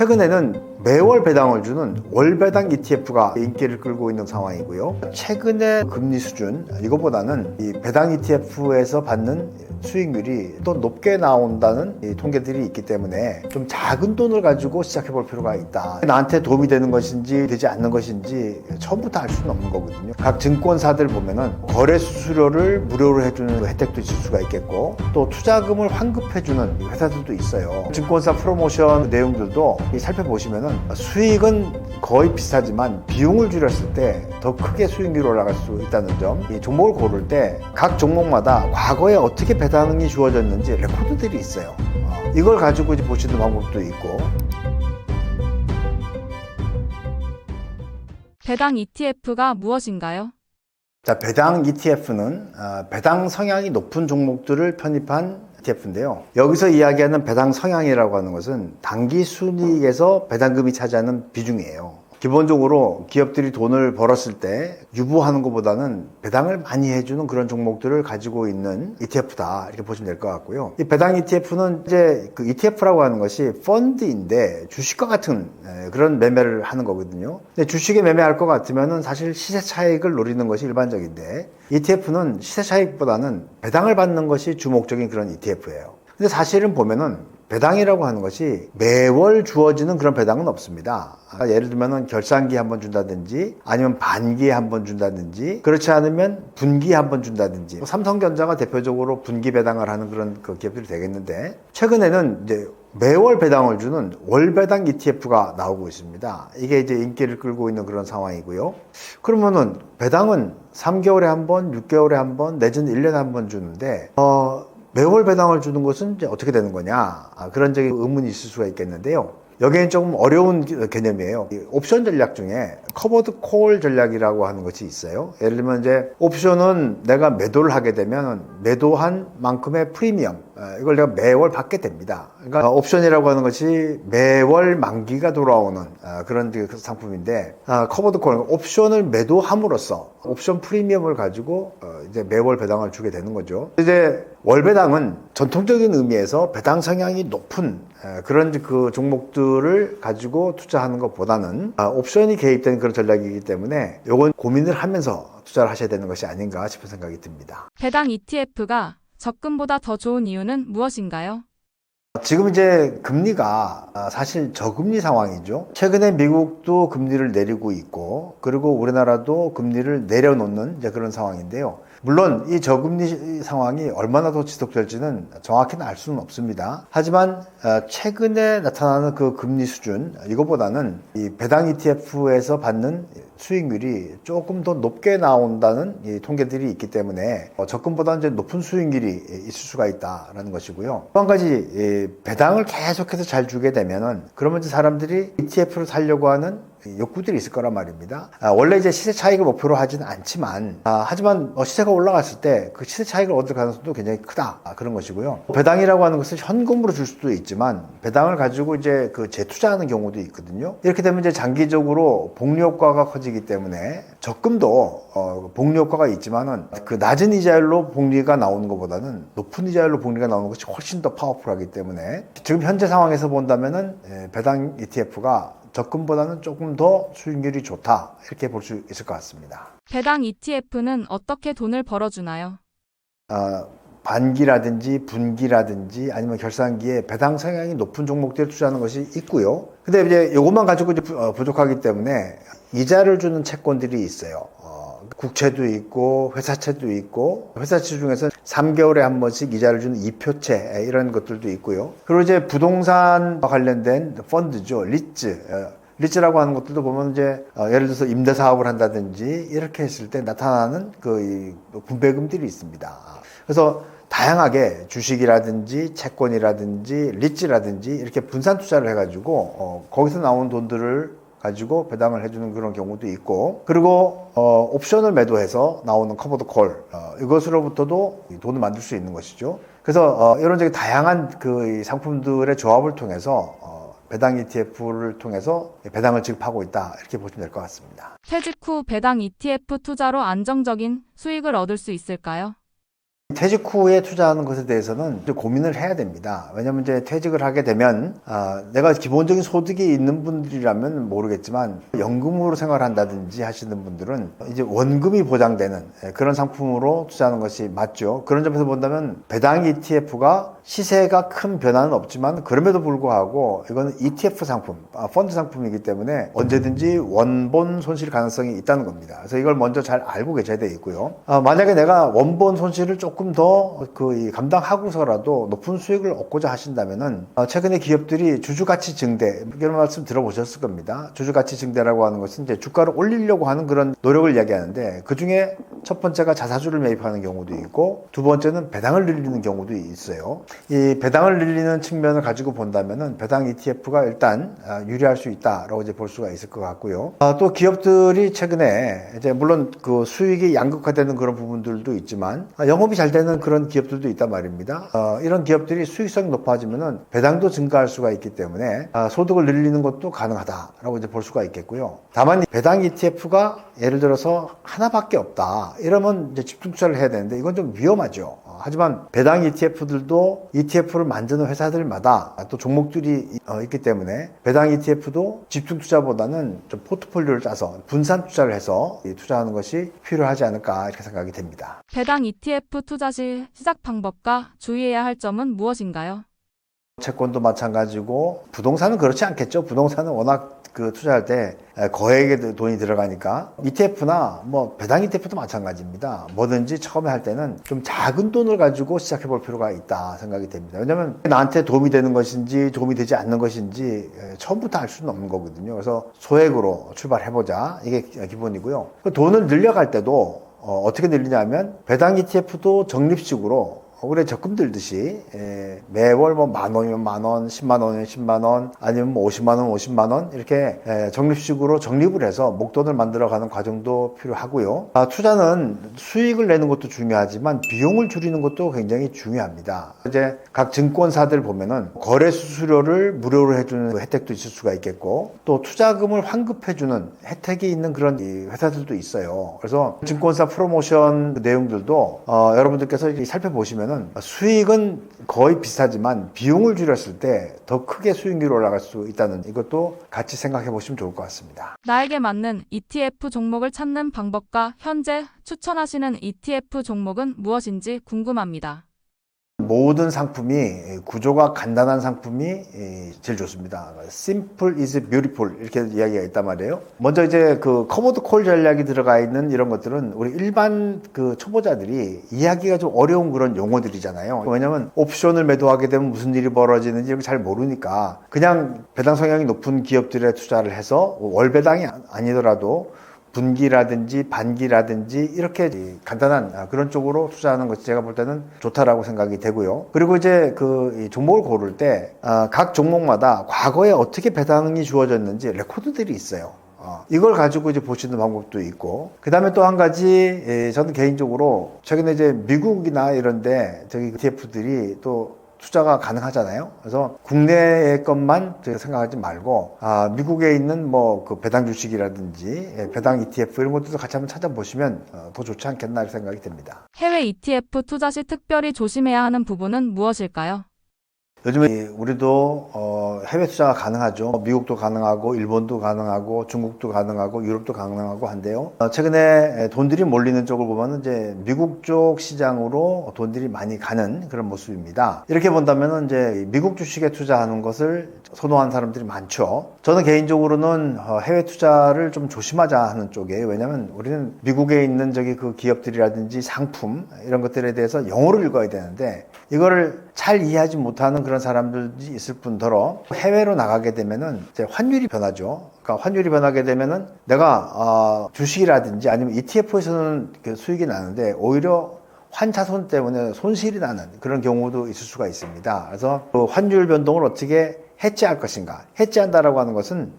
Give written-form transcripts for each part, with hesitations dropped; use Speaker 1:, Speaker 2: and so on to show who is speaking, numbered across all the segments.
Speaker 1: 최근에는 매월 배당을 주는 월배당 ETF가 인기를 끌고 있는 상황이고요. 최근의 금리 수준, 이거보다는 이 배당 ETF에서 받는 수익률이 또 높게 나온다는 이 통계들이 있기 때문에 좀 작은 돈을 가지고 시작해 볼 필요가 있다. 나한테 도움이 되는 것인지 되지 않는 것인지 처음부터 알 수는 없는 거거든요. 각 증권사들 보면은 거래 수수료를 무료로 해주는 혜택도 있을 수가 있겠고, 또 투자금을 환급해주는 회사들도 있어요. 증권사 프로모션 내용들도 살펴보시면은 수익은 거의 비슷하지만 비용을 줄였을 때 더 크게 수익률이 올라갈 수 있다는 점, 이 종목을 고를 때 각 종목마다 과거에 어떻게 배당이 주어졌는지 레코드들이 있어요. 이걸 가지고 이제 보시는 방법도 있고.
Speaker 2: 배당 ETF가 무엇인가요?
Speaker 1: 자, 배당 ETF는 배당 성향이 높은 종목들을 편입한 ETF인데요. 여기서 이야기하는 배당 성향이라고 하는 것은 단기 순이익에서 배당금이 차지하는 비중이에요. 기본적으로 기업들이 돈을 벌었을 때 유보하는 것보다는 배당을 많이 해주는 그런 종목들을 가지고 있는 ETF다, 이렇게 보시면 될 것 같고요. 이 배당 ETF는 이제 그 ETF라고 하는 것이 펀드인데 주식과 같은 그런 매매를 하는 거거든요. 근데 주식에 매매할 것 같으면은 사실 시세 차익을 노리는 것이 일반적인데, ETF는 시세 차익보다는 배당을 받는 것이 주목적인 그런 ETF예요. 근데 사실은 보면은 배당이라고 하는 것이 매월 주어지는 그런 배당은 없습니다. 예를 들면은 결산기에 한번 준다든지, 아니면 반기에 한번 준다든지, 그렇지 않으면 분기에 한번 준다든지. 삼성전자가 대표적으로 분기 배당을 하는 그런 그 기업들이 되겠는데, 최근에는 이제 매월 배당을 주는 월배당 ETF가 나오고 있습니다. 이게 이제 인기를 끌고 있는 그런 상황이고요. 그러면은 배당은 3개월에 한 번, 6개월에 한 번, 내지는 1년에 한 번 주는데, 매월 배당을 주는 것은 이제 어떻게 되는 거냐, 그런 적인 의문이 있을 수가 있겠는데요. 여기엔 조금 어려운 개념이에요. 옵션 전략 중에 커버드 콜 전략이라고 하는 것이 있어요. 예를 들면 이제 옵션은 내가 매도를 하게 되면 매도한 만큼의 프리미엄, 이걸 내가 매월 받게 됩니다. 그러니까 옵션이라고 하는 것이 매월 만기가 돌아오는 그런 상품인데, 커버드 콜, 옵션을 매도함으로써 옵션 프리미엄을 가지고 이제 매월 배당을 주게 되는 거죠. 이제 월배당은 전통적인 의미에서 배당 성향이 높은 그런 그 종목들을 가지고 투자하는 것보다는 옵션이 개입된 그런 전략이기 때문에 이건 고민을 하면서 투자를 하셔야 되는 것이 아닌가 싶은 생각이 듭니다.
Speaker 2: 배당 ETF가 적금보다 더 좋은 이유는 무엇인가요?
Speaker 1: 지금 이제 금리가 사실 저금리 상황이죠. 최근에 미국도 금리를 내리고 있고, 그리고 우리나라도 금리를 내려놓는 이제 그런 상황인데요. 물론 이 저금리 상황이 얼마나 더 지속될지는 정확히는 알 수는 없습니다. 하지만 최근에 나타나는 그 금리 수준, 이거보다는 이 배당 ETF에서 받는 수익률이 조금 더 높게 나온다는 이 통계들이 있기 때문에 적금보다 이제 높은 수익률이 있을 수가 있다라는 것이고요. 또 한 가지, 배당을 계속해서 잘 주게 되면은, 그러면 이제 사람들이 ETF를 사려고 하는 욕구들이 있을 거란 말입니다. 원래 이제 시세 차익을 목표로 하지는 않지만, 하지만 시세가 올라갔을 때 그 시세 차익을 얻을 가능성도 굉장히 크다, 그런 것이고요. 배당이라고 하는 것을 현금으로 줄 수도 있지만, 배당을 가지고 이제 그 재투자하는 경우도 있거든요. 이렇게 되면 이제 장기적으로 복리 효과가 커지기 때문에, 적금도 복리 효과가 있지만은 그 낮은 이자율로 복리가 나오는 것보다는 높은 이자율로 복리가 나오는 것이 훨씬 더 파워풀하기 때문에, 지금 현재 상황에서 본다면은 배당 ETF가 적금보다는 조금 더 수익률이 좋다, 이렇게 볼 수 있을 것 같습니다.
Speaker 2: 배당 ETF는 어떻게 돈을 벌어주나요?
Speaker 1: 반기라든지 분기라든지 아니면 결산기에 배당 성향이 높은 종목들에 투자하는 것이 있고요. 근데 이제 이것만 가지고 이제 부족하기 때문에 이자를 주는 채권들이 있어요. 국채도 있고 회사채도 있고, 회사채 중에서 3개월에 한 번씩 이자를 주는 이표채, 이런 것들도 있고요. 그리고 이제 부동산 관련된 펀드죠. 리츠라고 하는 것들도 보면 이제 예를 들어서 임대 사업을 한다든지 이렇게 했을 때 나타나는 그 분배금들이 있습니다. 그래서 다양하게 주식이라든지 채권이라든지 리츠라든지 이렇게 분산 투자를 해가지고 거기서 나온 돈들을 가지고 배당을 해주는 그런 경우도 있고, 그리고 옵션을 매도해서 나오는 커버드 콜, 이것으로부터도 돈을 만들 수 있는 것이죠. 그래서 이런 저기 다양한 그 상품들의 조합을 통해서 배당 ETF를 통해서 배당을 지급하고 있다, 이렇게 보시면 될 것 같습니다.
Speaker 2: 퇴직 후 배당 ETF 투자로 안정적인 수익을 얻을 수 있을까요?
Speaker 1: 퇴직 후에 투자하는 것에 대해서는 좀 고민을 해야 됩니다. 왜냐하면 이제 퇴직을 하게 되면 내가 기본적인 소득이 있는 분들이라면 모르겠지만 연금으로 생활을 한다든지 하시는 분들은 이제 원금이 보장되는 그런 상품으로 투자하는 것이 맞죠. 그런 점에서 본다면 배당 ETF가 시세가 큰 변화는 없지만 그럼에도 불구하고 이거는 ETF 상품, 펀드 상품이기 때문에 언제든지 원본 손실 가능성이 있다는 겁니다. 그래서 이걸 먼저 잘 알고 계셔야 되겠고요. 만약에 내가 원본 손실을 조금 더 감당하고서라도 높은 수익을 얻고자 하신다면은 최근에 기업들이 주주가치 증대 이런 말씀 들어보셨을 겁니다. 주주가치 증대라고 하는 것은 이제 주가를 올리려고 하는 그런 노력을 이야기하는데 그 중에 첫 번째가 자사주를 매입하는 경우도 있고 두 번째는 배당을 늘리는 경우도 있어요. 이 배당을 늘리는 측면을 가지고 본다면은 배당 ETF가 일단 유리할 수 있다라고 이제 볼 수가 있을 것 같고요. 또 기업들이 최근에 이제 물론 그 수익이 양극화되는 그런 부분들도 있지만 영업이 잘 되는 그런 기업들도 있단 말입니다. 이런 기업들이 수익성이 높아지면은 배당도 증가할 수가 있기 때문에 소득을 늘리는 것도 가능하다라고 이제 볼 수가 있겠고요. 다만 배당 ETF가 예를 들어서 하나밖에 없다. 이러면 이제 집중 투자를 해야 되는데 이건 좀 위험하죠. 하지만 배당 ETF들도 ETF를 만드는 회사들마다 또 종목들이 있기 때문에 배당 ETF도 집중 투자보다는 좀 포트폴리오를 짜서 분산 투자를 해서 투자하는 것이 필요하지 않을까 이렇게 생각이 됩니다.
Speaker 2: 배당 ETF 투자 시 시작 방법과 주의해야 할 점은 무엇인가요?
Speaker 1: 채권도 마찬가지고 부동산은 그렇지 않겠죠. 부동산은 워낙 투자할 때 거액의 돈이 들어가니까 ETF나 뭐 배당 ETF도 마찬가지입니다. 뭐든지 처음에 할 때는 좀 작은 돈을 가지고 시작해 볼 필요가 있다 생각이 됩니다. 왜냐하면 나한테 도움이 되는 것인지 도움이 되지 않는 것인지 처음부터 알 수는 없는 거거든요. 그래서 소액으로 출발해보자 이게 기본이고요. 돈을 늘려갈 때도 어떻게 늘리냐면 배당 ETF도 적립식으로 올해 적금 들듯이 매월 뭐 10,000원이면 10,000원, 10만 원이면 10만 원, 아니면 뭐 50만 원, 50만 원 이렇게 적립식으로 적립을 해서 목돈을 만들어가는 과정도 필요하고요. 투자는 수익을 내는 것도 중요하지만 비용을 줄이는 것도 굉장히 중요합니다. 이제 각 증권사들 보면은 거래 수수료를 무료로 해주는 혜택도 있을 수가 있겠고 또 투자금을 환급해주는 혜택이 있는 그런 회사들도 있어요. 그래서 증권사 프로모션 내용들도 여러분들께서 살펴보시면 수익은 거의 비슷하지만 비용을 줄였을 때 더 크게 수익률이 올라갈 수 있다는 이것도 같이 생각해 보시면 좋을 것 같습니다.
Speaker 2: 나에게 맞는 ETF 종목을 찾는 방법과 현재 추천하시는 ETF 종목은 무엇인지 궁금합니다.
Speaker 1: 모든 상품이 구조가 간단한 상품이 제일 좋습니다. Simple is beautiful 이렇게 이야기가 있단 말이에요. 먼저 이제 그 커버드 콜 전략이 들어가 있는 이런 것들은 우리 일반 초보자들이 이해하기가 좀 어려운 그런 용어들이잖아요. 왜냐하면 옵션을 매도하게 되면 무슨 일이 벌어지는지 잘 모르니까 그냥 배당 성향이 높은 기업들에 투자를 해서 월 배당이 아니더라도 분기라든지 반기라든지 이렇게 간단한 그런 쪽으로 투자하는 것이 제가 볼 때는 좋다라고 생각이 되고요. 그리고 이제 이 종목을 고를 때 각 종목마다 과거에 어떻게 배당이 주어졌는지 레코드들이 있어요. 이걸 가지고 이제 보시는 방법도 있고, 그 다음에 또 한 가지, 저는 개인적으로 최근에 이제 미국이나 이런데 저기 ETF들이 또 투자가 가능하잖아요. 그래서 국내의 것만 생각하지 말고 미국에 있는 뭐 배당 주식이라든지 배당 ETF 이런 것들도 같이 한번 찾아보시면 더 좋지 않겠나 생각이 듭니다.
Speaker 2: 해외 ETF 투자 시 특별히 조심해야 하는 부분은 무엇일까요?
Speaker 1: 요즘에 우리도 해외 투자가 가능하죠. 미국도 가능하고 일본도 가능하고 중국도 가능하고 유럽도 가능하고 한데요. 최근에 돈들이 몰리는 쪽을 보면 이제 미국 쪽 시장으로 돈들이 많이 가는 그런 모습입니다. 이렇게 본다면 이제 미국 주식에 투자하는 것을 선호하는 사람들이 많죠. 저는 개인적으로는 해외 투자를 좀 조심하자 하는 쪽이에요. 왜냐하면 우리는 미국에 있는 그 기업들이라든지 상품 이런 것들에 대해서 영어를 읽어야 되는데 이거를 잘 이해하지 못하는 그런 사람들이 있을 뿐더러 해외로 나가게 되면은 이제 환율이 변하죠. 그러니까 환율이 변하게 되면은 내가 주식이라든지 아니면 ETF에서는 수익이 나는데 오히려 환차손 때문에 손실이 나는 그런 경우도 있을 수가 있습니다. 그래서 그 환율 변동을 어떻게 해지할 것인가. 해지한다라고 하는 것은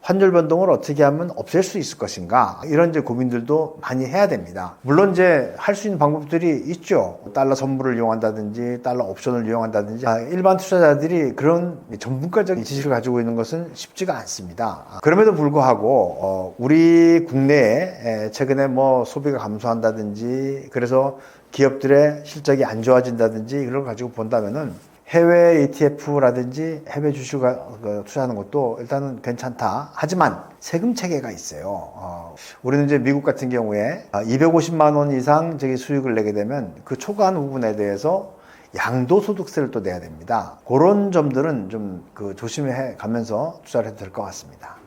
Speaker 1: 환율 변동을 어떻게 하면 없앨 수 있을 것인가 이런 이제 고민들도 많이 해야 됩니다. 물론 이제 할 수 있는 방법들이 있죠. 달러 선물을 이용한다든지 달러 옵션을 이용한다든지 일반 투자자들이 그런 전문가적인 지식을 가지고 있는 것은 쉽지가 않습니다. 그럼에도 불구하고 우리 국내에 최근에 뭐 소비가 감소한다든지 그래서 기업들의 실적이 안 좋아진다든지 이걸 가지고 본다면은 해외 ETF라든지 해외 주식을 투자하는 것도 일단은 괜찮다. 하지만 세금 체계가 있어요. 우리는 이제 미국 같은 경우에 250만 원 이상 수익을 내게 되면 그 초과한 부분에 대해서 양도소득세를 또 내야 됩니다. 그런 점들은 좀 조심해 가면서 투자를 해도 될 것 같습니다.